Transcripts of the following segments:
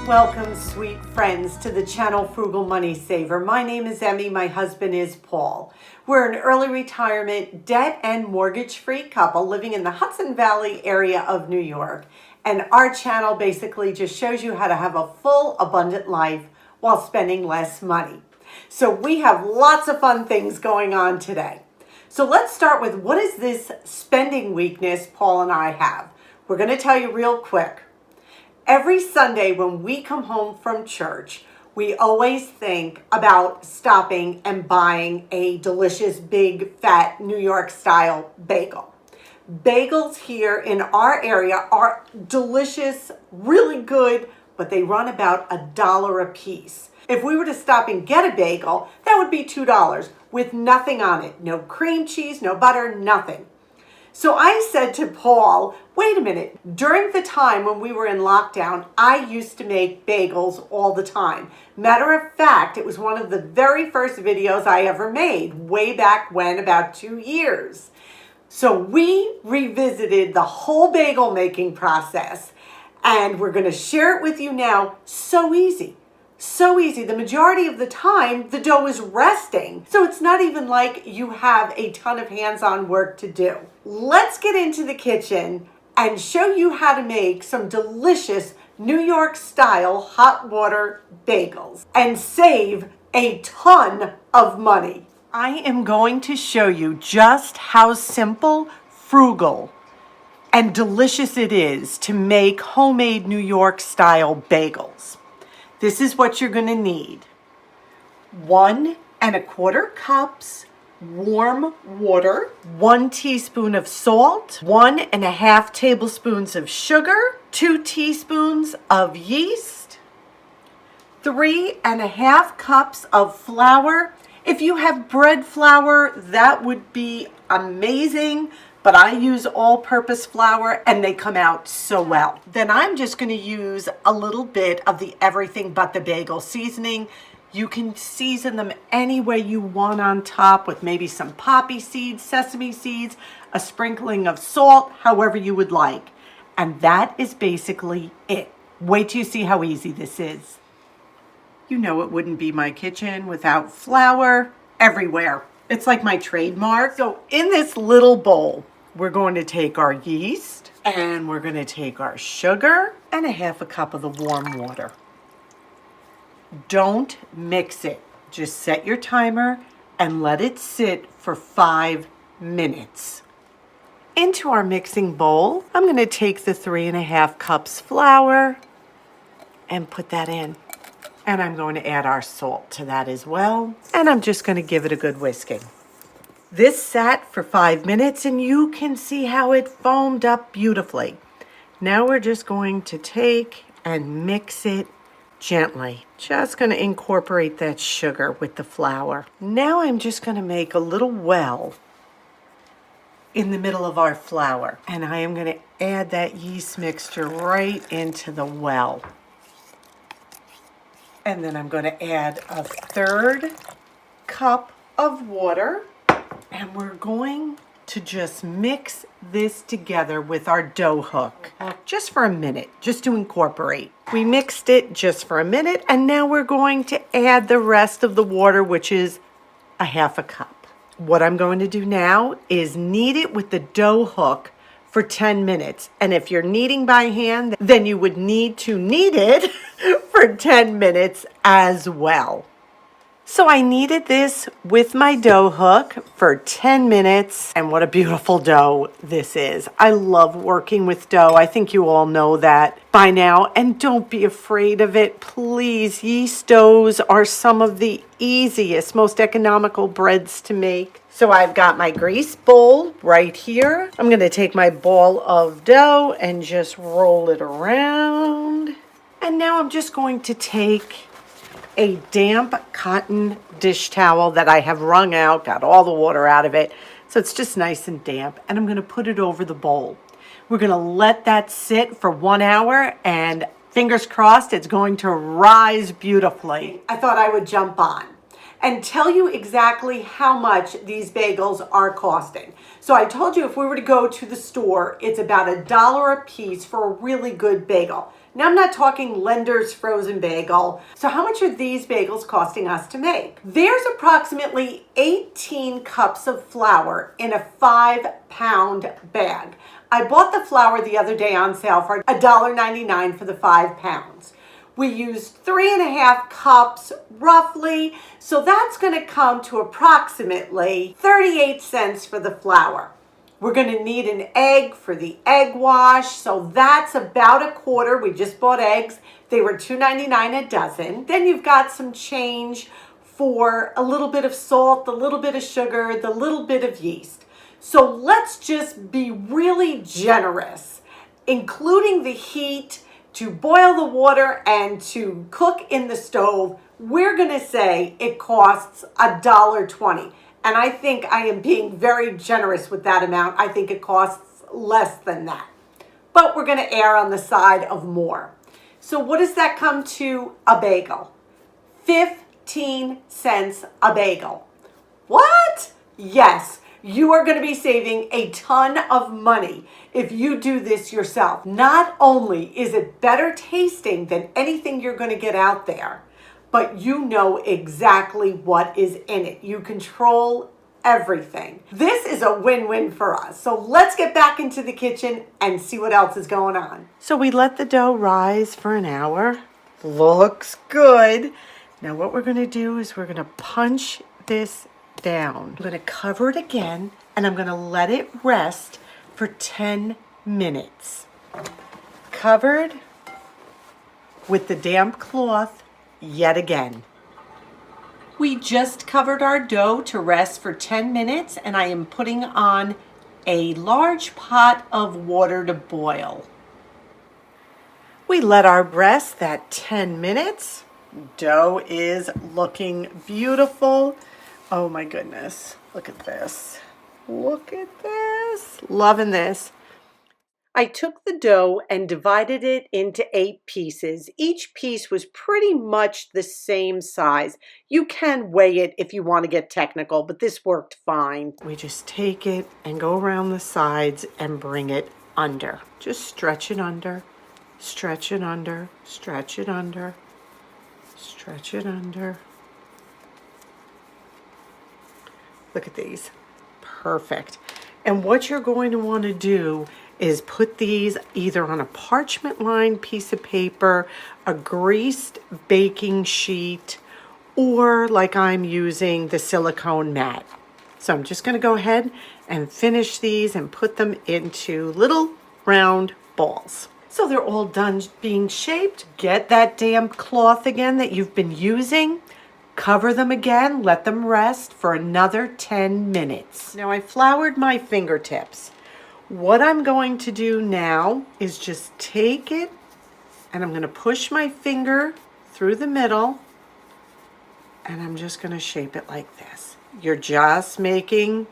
Welcome, sweet friends, to the channel Frugal Money Saver. My name is Emmy. My husband is Paul. We're an early retirement, debt and mortgage-free couple living in the Jefferson Valley area of New York. And our channel basically just shows you how to have a full, abundant life while spending less money. So we have lots of fun things going on today. So let's start with, what is this spending weakness Paul and I have? We're going to tell you real quick. Every Sunday when we come home from church, we always think about stopping and buying a delicious, big, fat, New York style bagel. Bagels here in our area are delicious, really good, but they run about $1 a piece. If we were to stop and get a bagel, that would be $2 with nothing on it. No cream cheese, no butter, nothing. So I said to Paul, wait a minute, during the time when we were in lockdown, I used to make bagels all the time. Matter of fact, it was one of the very first videos I ever made, way back when, about 2 years. So we revisited the whole bagel making process, and we're going to share it with you now. So easy. So easy. The majority of the time, the dough is resting. So it's not even like you have a ton of hands-on work to do. Let's get into the kitchen and show you how to make some delicious New York style hot water bagels and save a ton of money. I am going to show you just how simple, frugal, and delicious it is to make homemade New York style bagels. This is what you're going to need. 1 1/4 cups warm water, 1 teaspoon of salt, 1 1/2 tablespoons of sugar, 2 teaspoons of yeast, 3 1/2 cups of flour. If you have bread flour, that would be amazing, but I use all-purpose flour and they come out so well. Then I'm just going to use a little bit of the everything but the bagel seasoning. You can season them any way you want on top, with maybe some poppy seeds, sesame seeds, a sprinkling of salt, however you would like. And that is basically it. Wait till you see how easy this is. You know it wouldn't be my kitchen without flour everywhere. It's like my trademark. So in this little bowl, we're going to take our yeast and we're going to take our sugar and 1/2 cup of the warm water. Don't mix it. Just set your timer and let it sit for 5 minutes. Into our mixing bowl, I'm going to take the 3 1/2 cups flour and put that in. And I'm going to add our salt to that as well. And I'm just going to give it a good whisking. This sat for 5 minutes and you can see how it foamed up beautifully. Now we're just going to take and mix it gently. Just going to incorporate that sugar with the flour. Now I'm just going to make a little well in the middle of our flour. And I am going to add that yeast mixture right into the well. And then I'm going to add a 1/3 cup of water. And we're going to just mix this together with our dough hook just for a minute, just to incorporate. We mixed it just for a minute, and now we're going to add the rest of the water, which is 1/2 cup. What I'm going to do now is knead it with the dough hook for 10 minutes. And if you're kneading by hand, then you would need to knead it for 10 minutes as well. So I kneaded this with my dough hook for 10 minutes, and what a beautiful dough this is. I love working with dough. I think you all know that by now, and don't be afraid of it, please. Yeast doughs are some of the easiest, most economical breads to make. So I've got my grease bowl right here. I'm going to take my ball of dough and just roll it around. And now I'm just going to take a damp cotton dish towel that I have wrung out, got all the water out of it, so it's just nice and damp, and I'm going to put it over the bowl. We're going to let that sit for 1 hour, and fingers crossed it's going to rise beautifully. I thought I would jump on and tell you exactly how much these bagels are costing. So I told you if we were to go to the store, it's about $1 a piece for a really good bagel. Now I'm not talking Lender's frozen bagel. So how much are these bagels costing us to make? There's approximately 18 cups of flour in a 5-pound bag. I bought the flour the other day on sale for $1.99 for the 5 pounds. We used 3.5 cups roughly, so that's going to come to approximately 38 cents for the flour. We're going to need an egg for the egg wash, so that's about a quarter. We just bought eggs. They were $2.99 a dozen. Then you've got some change for a little bit of salt, the little bit of sugar, the little bit of yeast. So let's just be really generous, including the heat to boil the water and to cook in the stove. We're going to say it costs $1.20. And I think I am being very generous with that amount. I think it costs less than that. But we're going to err on the side of more. So what does that come to a bagel? 15 cents a bagel. What? Yes, you are going to be saving a ton of money if you do this yourself. Not only is it better tasting than anything you're going to get out there, but you know exactly what is in it. You control everything. This is a win-win for us. So let's get back into the kitchen and see what else is going on. So we let the dough rise for an hour. Looks good. Now what we're going to do is we're going to punch this down. I'm going to cover it again and I'm going to let it rest for 10 minutes. Covered with the damp cloth yet again. We just covered our dough to rest for 10 minutes and I am putting on a large pot of water to boil. We let our rest that 10 minutes. Dough is looking beautiful. Oh my goodness, look at this. Look at this. Loving this. I took the dough and divided it into 8 pieces. Each piece was pretty much the same size. You can weigh it if you want to get technical, but this worked fine. We just take it and go around the sides and bring it under. Just stretch it under, stretch it under, stretch it under, stretch it under. Look at these. Perfect. And what you're going to want to do is put these either on a parchment lined piece of paper, a greased baking sheet, or like I'm using the silicone mat. So I'm just going to go ahead and finish these and put them into little round balls. So they're all done being shaped. Get that damp cloth again that you've been using. Cover them again, let them rest for another 10 minutes. Now I floured my fingertips. What I'm going to do now is just take it and I'm going to push my finger through the middle and I'm just going to shape it like this. You're just making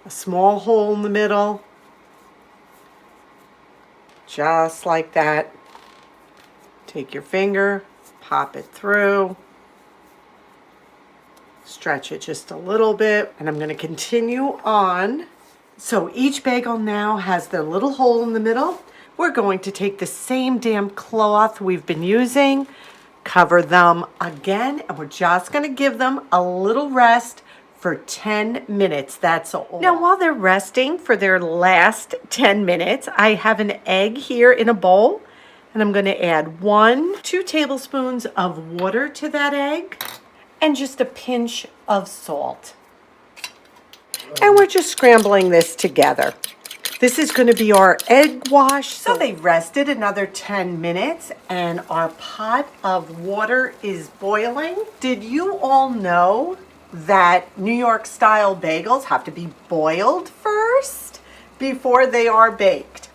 a small hole in the middle, just like that. Take your finger, pop it through. Stretch it just a little bit, and I'm going to continue on. So each bagel now has their little hole in the middle. We're going to take the same damp cloth we've been using, cover them again, and we're just going to give them a little rest for 10 minutes. That's all. Now, while they're resting for their last 10 minutes, I have an egg here in a bowl, and I'm going to add 2 tablespoons of water to that egg. And just a pinch of salt. And we're just scrambling this together. This is going to be our egg wash. So they rested another 10 minutes and our pot of water is boiling. Did you all know that New York style bagels have to be boiled first before they are baked?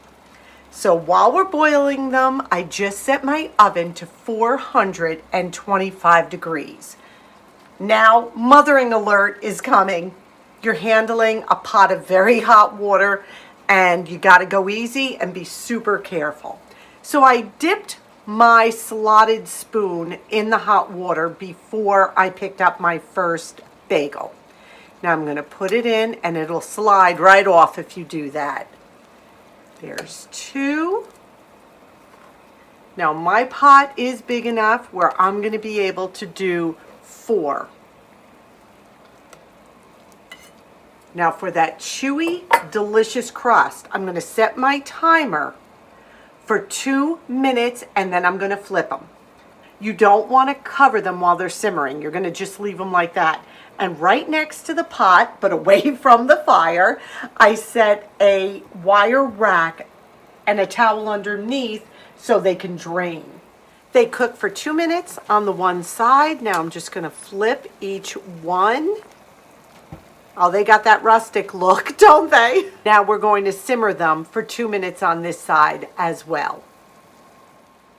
So while we're boiling them, I just set my oven to 425 degrees. Now, mothering alert is coming. You're handling a pot of very hot water and you got to go easy and be super careful. So I dipped my slotted spoon in the hot water before I picked up my first bagel. Now I'm going to put it in and it'll slide right off if you do that. There's 2. Now my pot is big enough where I'm going to be able to do 4. Now for that chewy, delicious crust, I'm going to set my timer for 2 minutes and then I'm going to flip them. You don't want to cover them while they're simmering. You're going to just leave them like that. And right next to the pot, but away from the fire, I set a wire rack and a towel underneath so they can drain. They cook for 2 minutes on the one side. Now I'm just going to flip each one. Oh, they got that rustic look, don't they? Now we're going to simmer them for 2 minutes on this side as well.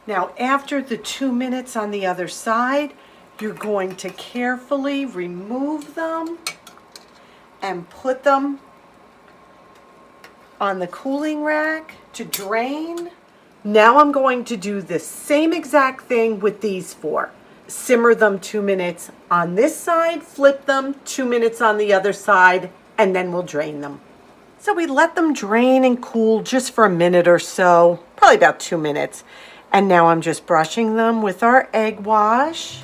Now, after the 2 minutes on the other side, you're going to carefully remove them and put them on the cooling rack to drain. Now I'm going to do the same exact thing with these 4. Simmer them 2 minutes on this side, flip them 2 minutes on the other side, and then we'll drain them. So we let them drain and cool just for a minute or so, probably about 2 minutes. And now I'm just brushing them with our egg wash.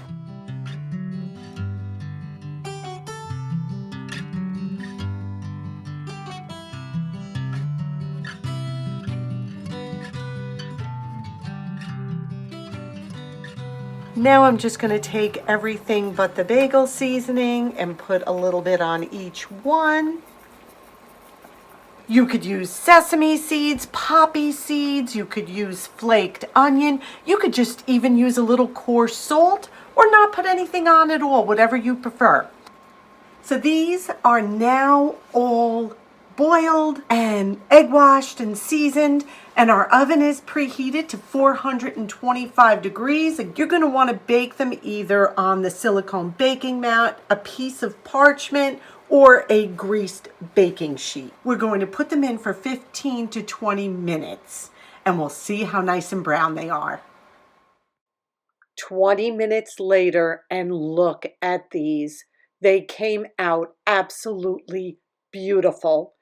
Now I'm just going to take everything but the bagel seasoning and put a little bit on each one. You could use sesame seeds, poppy seeds, you could use flaked onion, you could just even use a little coarse salt or not put anything on at all, whatever you prefer. So these are now all boiled and egg washed and seasoned, and our oven is preheated to 425 degrees. And you're going to want to bake them either on the silicone baking mat, a piece of parchment, or a greased baking sheet. We're going to put them in for 15 to 20 minutes, and we'll see how nice and brown they are. 20 minutes later, and look at these. They came out absolutely beautiful.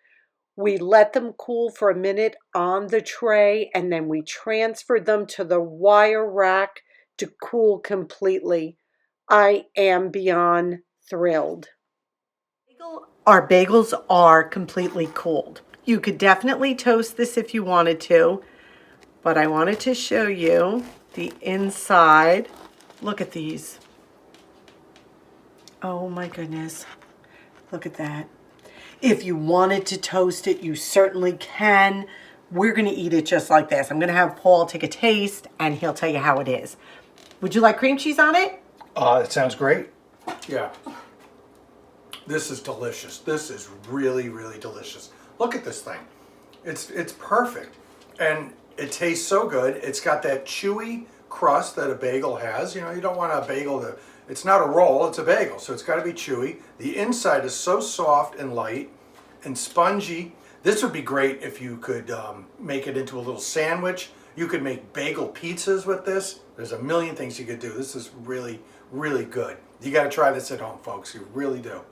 We let them cool for a minute on the tray, and then we transferred them to the wire rack to cool completely. I am beyond thrilled. Our bagels are completely cooled. You could definitely toast this if you wanted to, but I wanted to show you the inside. Look at these. Oh my goodness. Look at that. If you wanted to toast it, you certainly can. We're going to eat it just like this. I'm going to have Paul take a taste and he'll tell you how it is. Would you like cream cheese on it? It sounds great. Yeah. This is delicious. This is really, really delicious. Look at this thing. It's perfect. And it tastes so good. It's got that chewy crust that a bagel has. You know, you don't want a bagel to, it's not a roll, it's a bagel, so it's got to be chewy. The inside is so soft and light and spongy. This would be great if you could make it into a little sandwich. You could make bagel pizzas with this. There's a million things you could do. This is really, really good. You got to try this at home, folks. You really do.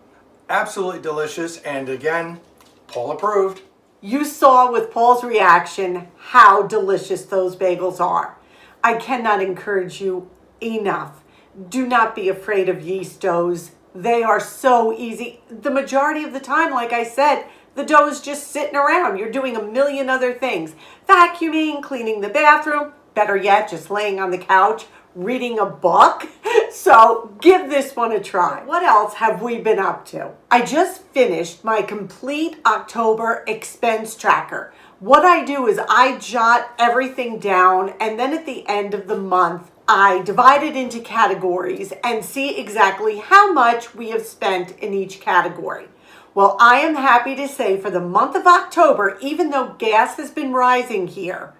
Absolutely delicious. And again, Paul approved. You saw with Paul's reaction how delicious those bagels are. I cannot encourage you enough. Do not be afraid of yeast doughs. They are so easy. The majority of the time, like I said, the dough is just sitting around. You're doing a million other things. Vacuuming, cleaning the bathroom, better yet, just laying on the couch, reading a book. So give this one a try. What else have we been up to? I just finished my complete October expense tracker. What I do is I jot everything down, and then at the end of the month, I divide it into categories and see exactly how much we have spent in each category. Well, I am happy to say for the month of October, even though gas has been rising here,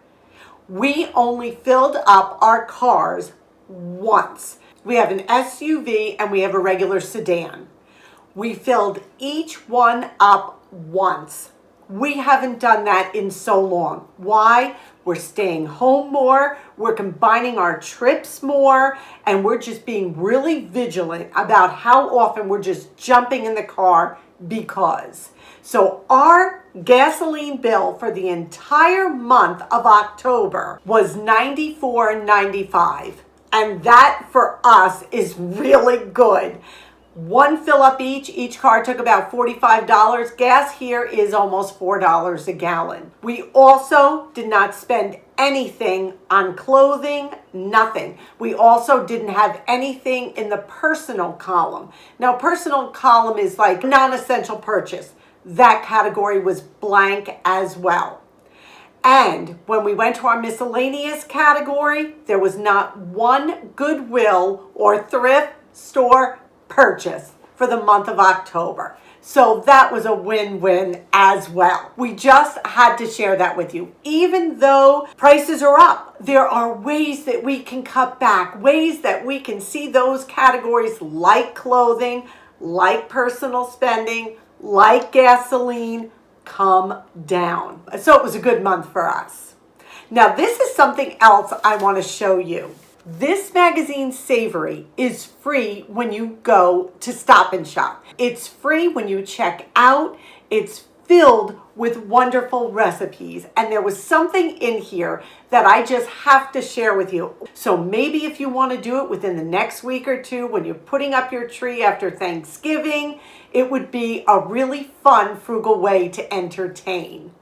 we only filled up our cars once. We have an SUV and we have a regular sedan. We filled each one up once. We haven't done that in so long. Why? we're staying home more, we're combining our trips more, and we're just being really vigilant about how often we're just jumping in the car because. So our gasoline bill for the entire month of October was $94.95. And that for us is really good. One fill up each car took about $45. Gas here is almost $4 a gallon. We also did not spend anything on clothing, nothing. We also didn't have anything in the personal column. Now, personal column is like non-essential purchase. That category was blank as well. And when we went to our miscellaneous category, there was not one Goodwill or thrift store purchase for the month of October. So that was a win-win as well. We just had to share that with you. Even though prices are up, there are ways that we can cut back, ways that we can see those categories like clothing, like personal spending, like gasoline, come down. So it was a good month for us. Now this is something else I want to show you. This magazine Savory is free when you go to Stop and Shop. It's free when you check out. It's filled with wonderful recipes. And there was something in here that I just have to share with you. So maybe if you want to do it within the next week or two, when you're putting up your tree after Thanksgiving, it would be a really fun, frugal way to entertain.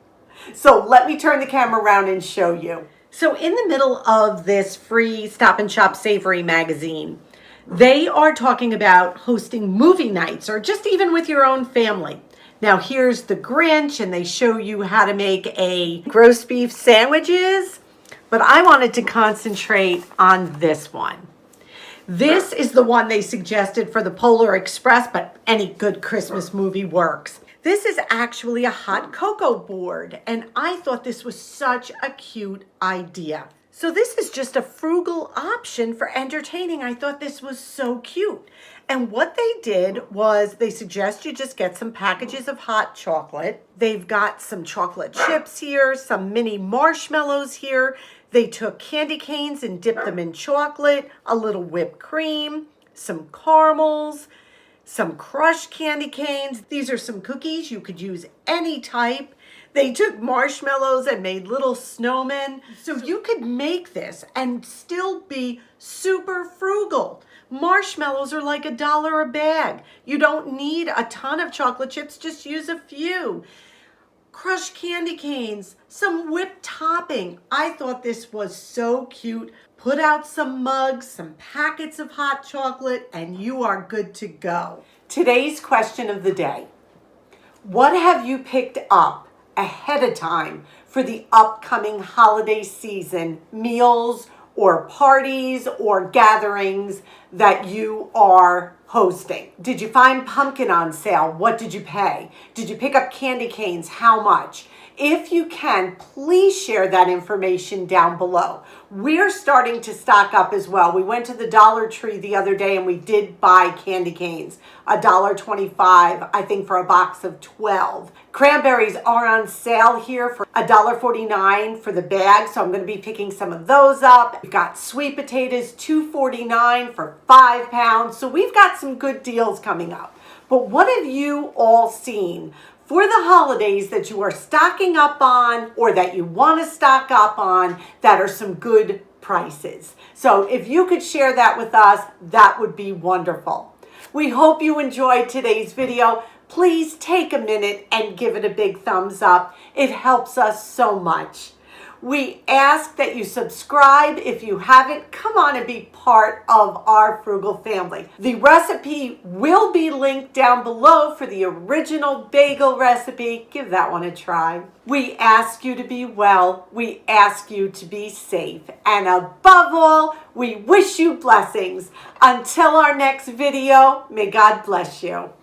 So let me turn the camera around and show you. So in the middle of this free Stop and Shop Savory magazine, they are talking about hosting movie nights or just even with your own family. Now here's the Grinch, and they show you how to make a roast beef sandwiches, but I wanted to concentrate on this one. This is the one they suggested for the Polar Express, but any good Christmas movie works. This is actually a hot cocoa board, and I thought this was such a cute idea. So this is just a frugal option for entertaining. I thought this was so cute. And what they did was they suggest you just get some packages of hot chocolate. They've got some chocolate chips here, some mini marshmallows here. They took candy canes and dipped them in chocolate, a little whipped cream, some caramels, some crushed candy canes. These are some cookies. You could use any type. They took marshmallows and made little snowmen. So you could make this and still be super frugal. Marshmallows are like $1 a bag. You don't need a ton of chocolate chips, just use a few. Crushed candy canes, some whipped topping. I thought this was so cute. Put out some mugs, some packets of hot chocolate, and you are good to go. Today's question of the day. What have you picked up ahead of time for the upcoming holiday season meals or parties or gatherings that you are hosting? Did you find pumpkin on sale? What did you pay? Did you pick up candy canes? How much? If you can, please share that information down below. We're starting to stock up as well. We went to the Dollar Tree the other day and we did buy candy canes, $1.25, I think, for a box of 12. Cranberries are on sale here for $1.49 for the bag, so I'm going to be picking some of those up. We've got sweet potatoes, $2.49 for 5 pounds, so we've got some good deals coming up. But what have you all seen for the holidays that you are stocking up on or that you want to stock up on that are some good prices? So if you could share that with us, that would be wonderful. We hope you enjoyed today's video. Please take a minute and give it a big thumbs up. It helps us so much. We ask that you subscribe if you haven't. Come on and be part of our frugal family. The recipe will be linked down below for the original bagel recipe. Give that one a try. We ask you to be well. We ask you to be safe. And above all, we wish you blessings. Until our next video, may God bless you.